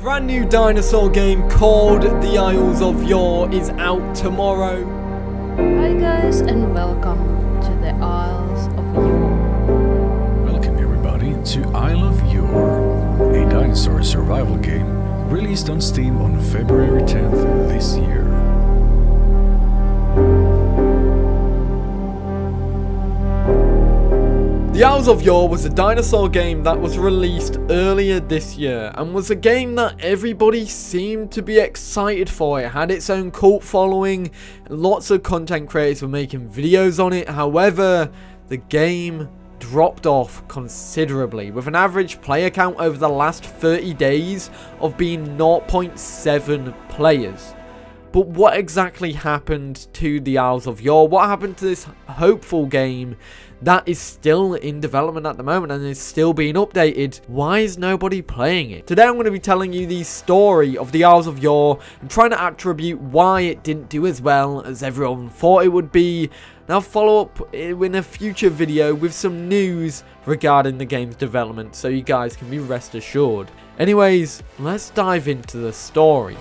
Brand new dinosaur game called the Isles of Yore is out tomorrow. Hi guys, and welcome to the Isles of Yore. Welcome everybody to Isle of Yore, a dinosaur survival game released on Steam on February 10th this year. The Isles of Yore was a dinosaur game that was released earlier this year and was a game that everybody seemed to be excited for. It had its own cult following, lots of content creators were making videos on it. However, the game dropped off considerably, with an average player count over the last 30 days of being 0.7 players. But what exactly happened to the Isles of Yore? What happened to this hopeful game that is still in development at the moment and is still being updated? Why is nobody playing it? Today I'm going to be telling you the story of the Isles of Yore and trying to attribute why it didn't do as well as everyone thought it would be. And I'll follow up in a future video with some news regarding the game's development so you guys can be rest assured. Anyways, let's dive into the story.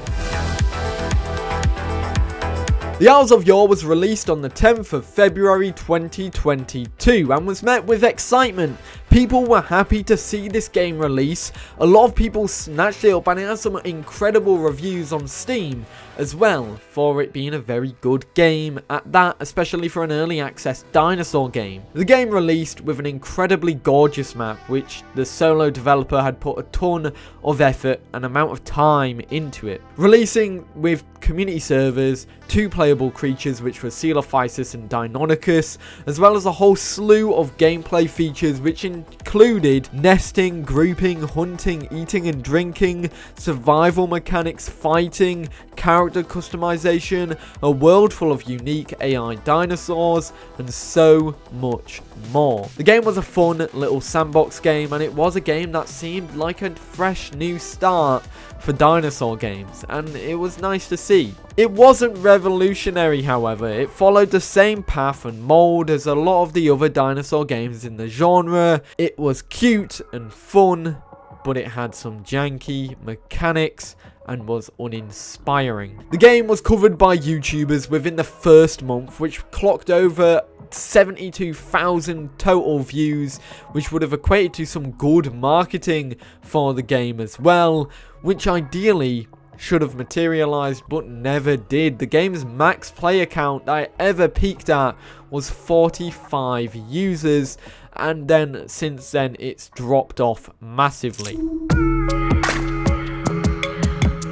The Isles of Yore was released on the 10th of February 2022 and was met with excitement. People were happy to see this game release. A lot of people snatched it up and it has some incredible reviews on Steam as well for it being a very good game at that, especially for an early access dinosaur game. The game released with an incredibly gorgeous map which the solo developer had put a ton of effort and amount of time into it. Releasing with community servers, 2 playable creatures which were Coelophysis and Deinonychus, as well as a whole slew of gameplay features which included nesting, grouping, hunting, eating and drinking, survival mechanics, fighting, character customization, a world full of unique AI dinosaurs, and so much more. The game was a fun little sandbox game, and it was a game that seemed like a fresh new start for dinosaur games, and it was nice to see. It wasn't revolutionary, however. It followed the same path and mold as a lot of the other dinosaur games in the genre. It was cute and fun, but it had some janky mechanics and was uninspiring. The game was covered by YouTubers within the first month, which clocked over 72,000 total views, which would have equated to some good marketing for the game as well, which ideally should have materialized but never did. The game's max player count that it ever peaked at was 45 users, and then since then it's dropped off massively.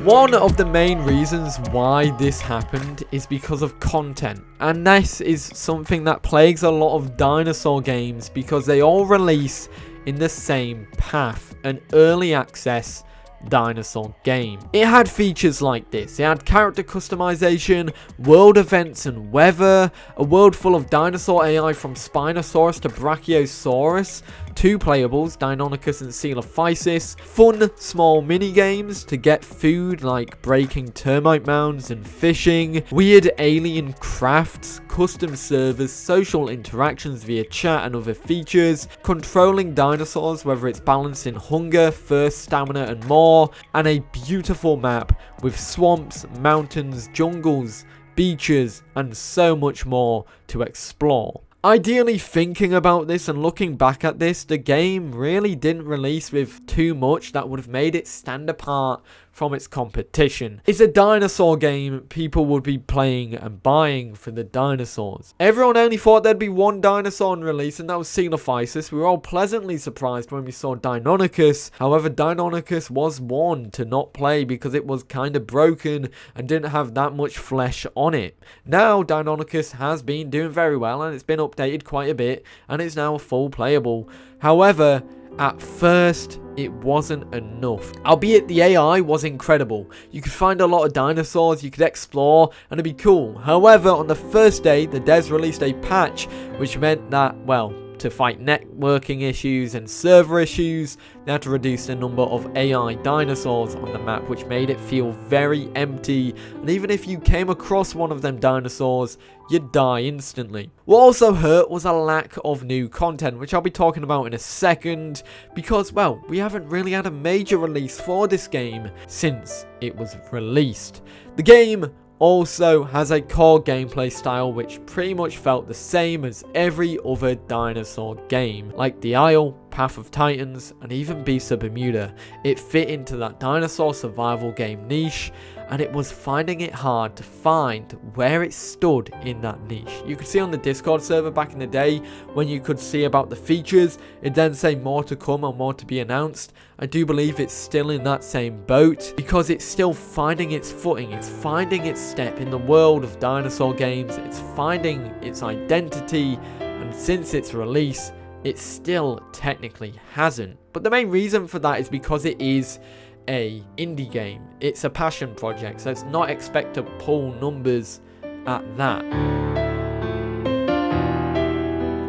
One of the main reasons why this happened is because of content, and this is something that plagues a lot of dinosaur games because they all release in the same path, an early access dinosaur game. It had features like this. It had character customization, world events and weather, a world full of dinosaur AI from Spinosaurus to Brachiosaurus, 2 playables, Deinonychus and Coelophysis, fun small mini games to get food like breaking termite mounds and fishing, weird alien crafts, custom servers, social interactions via chat and other features, controlling dinosaurs, whether it's balancing hunger, thirst, stamina and more, and a beautiful map with swamps, mountains, jungles, beaches and so much more to explore. Ideally, thinking about this and looking back at this, the game really didn't release with too much that would have made it stand apart from its competition. It's a dinosaur game people would be playing and buying for the dinosaurs. Everyone only thought there'd be one dinosaur on release, and that was Coelophysis. We were all pleasantly surprised when we saw Deinonychus. However, Deinonychus was one to not play because it was kind of broken and didn't have that much flesh on it. Now Deinonychus has been doing very well and it's been updated quite a bit and it's now full playable. However, at first, it wasn't enough. Albeit the AI was incredible. You could find a lot of dinosaurs, you could explore, and it'd be cool. However, on the first day, the devs released a patch, which meant that, well, to fight networking issues and server issues. They had to reduce the number of AI dinosaurs on the map, which made it feel very empty, and even if you came across one of them dinosaurs, you'd die instantly. What also hurt was a lack of new content, which I'll be talking about in a second, because, well, we haven't really had a major release for this game since it was released. The game also has a core gameplay style which pretty much felt the same as every other dinosaur game, like the Isle, Path of Titans, and even Beasts of Bermuda. It fit into that dinosaur survival game niche, and it was finding it hard to find where it stood in that niche. You could see on the Discord server back in the day, when you could see about the features, it then say more to come or more to be announced. I do believe it's still in that same boat, because it's still finding its footing, it's finding its step in the world of dinosaur games, it's finding its identity, and since its release, it still technically hasn't. But the main reason for that is because it is a indie game. It's a passion project, so it's not expect to pull numbers at that.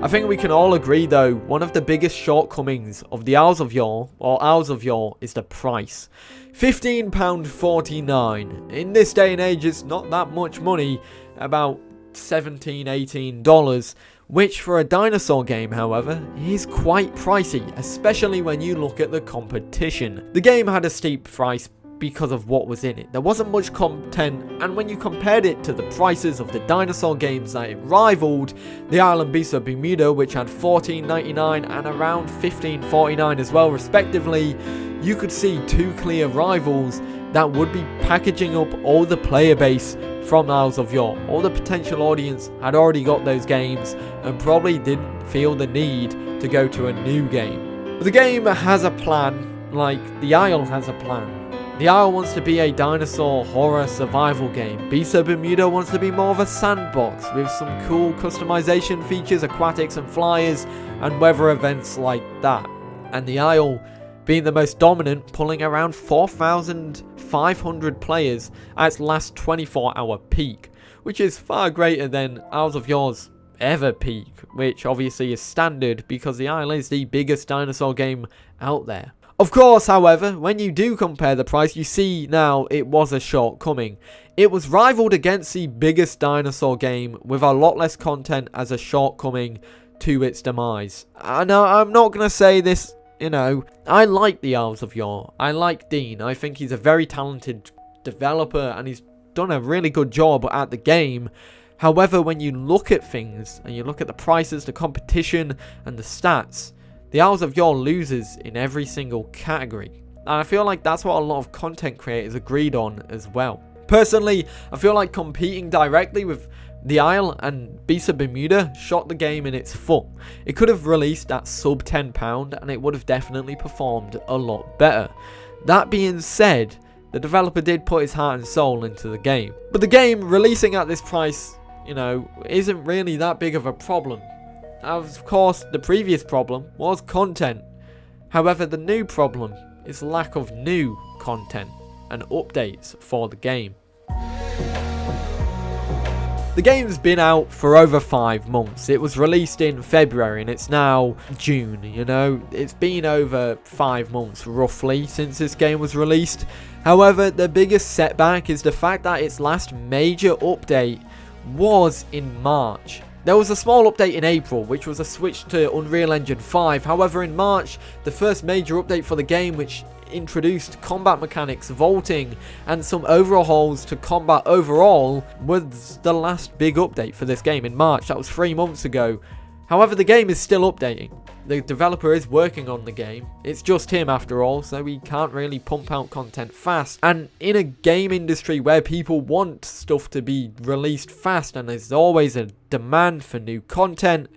I think we can all agree though, one of the biggest shortcomings of the Isles of Yore, or Isles of Yore, is the price. £15.49. In this day and age, it's not that much money, about $17, $18, which for a dinosaur game, however, is quite pricey, especially when you look at the competition. The game had a steep price because of what was in it. There wasn't much content, and when you compared it to the prices of the dinosaur games that it rivaled, the Isle and Beasts of Bermuda, which had $14.99 and around $15.49 as well respectively, you could see two clear rivals that would be packaging up all the player base from Isles of Yore. All the potential audience had already got those games and probably didn't feel the need to go to a new game. But the game has a plan, like the Isle has a plan. The Isle wants to be a dinosaur horror survival game. Beasts of Bermuda wants to be more of a sandbox with some cool customization features, aquatics and flyers, and weather events like that. And the Isle being the most dominant, pulling around 4,500 players at its last 24-hour peak, which is far greater than Isles of Yore's ever peak, which obviously is standard because the Isle is the biggest dinosaur game out there. Of course, however, when you do compare the price, you see now it was a shortcoming. It was rivaled against the biggest dinosaur game with a lot less content as a shortcoming to its demise. Now, I'm not going to say this, you know, I like the Isles of Yore. I like Dean. I think he's a very talented developer and he's done a really good job at the game. However, when you look at things and you look at the prices, the competition and the stats, the Isles of Yore loses in every single category. And I feel like that's what a lot of content creators agreed on as well. Personally, I feel like competing directly with the Isle and Beasts of Bermuda shot the game in its foot. It could have released at sub £10 and it would have definitely performed a lot better. That being said, the developer did put his heart and soul into the game. But the game releasing at this price, you know, isn't really that big of a problem. Of course, the previous problem was content. However, the new problem is lack of new content and updates for the game. The game's been out for over 5 months. It was released in February and it's now June, you know. It's been over 5 months roughly since this game was released. However, the biggest setback is the fact that its last major update was in March. There was a small update in April, which was a switch to Unreal Engine 5. However, in March, the first major update for the game, which introduced combat mechanics, vaulting, and some overhauls to combat overall, was the last big update for this game in March. That was 3 months ago. However, the game is still updating. The developer is working on the game. It's just him after all, so he can't really pump out content fast. And in a game industry where people want stuff to be released fast and there's always a demand for new content,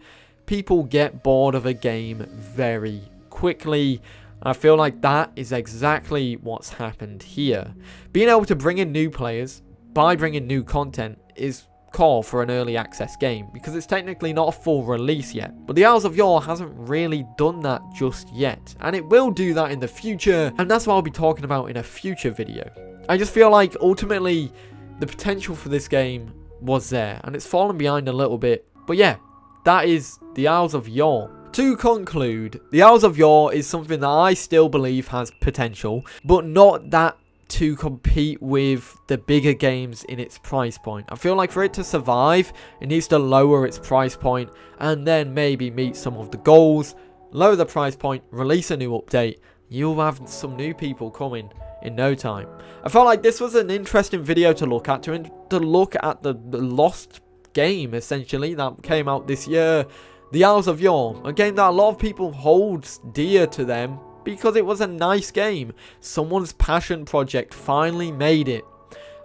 people get bored of a game very quickly. I feel like that is exactly what's happened here. Being able to bring in new players by bringing new content is core for an early access game because it's technically not a full release yet. But the Isles of Yore hasn't really done that just yet, and it will do that in the future, and that's what I'll be talking about in a future video. I just feel like ultimately the potential for this game was there and it's fallen behind a little bit. But yeah, that is the Isles of Yore. To conclude, the Isles of Yore is something that I still believe has potential, but not that to compete with the bigger games in its price point. I feel like for it to survive, it needs to lower its price point and then maybe meet some of the goals, lower the price point, release a new update. You'll have some new people coming in no time. I felt like this was an interesting video to look at, to look at the lost game essentially that came out this year. The Isles of Yore, a game that a lot of people hold dear to them because it was a nice game. Someone's passion project finally made it.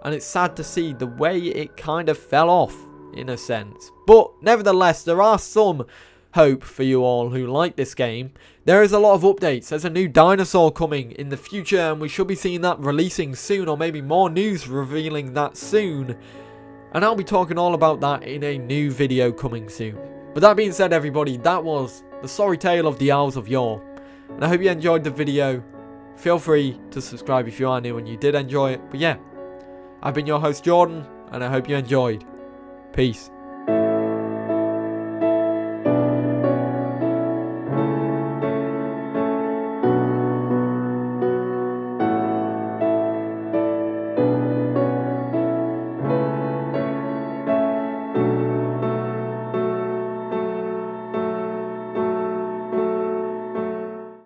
And it's sad to see the way it kind of fell off, in a sense. But nevertheless, there are some hope for you all who like this game. There is a lot of updates. There's a new dinosaur coming in the future, and we should be seeing that releasing soon, or maybe more news revealing that soon. And I'll be talking all about that in a new video coming soon. But that being said, everybody, that was the sorry tale of the Isles of Yore. And I hope you enjoyed the video. Feel free to subscribe if you are new and you did enjoy it. But yeah, I've been your host Jordan, and I hope you enjoyed. Peace.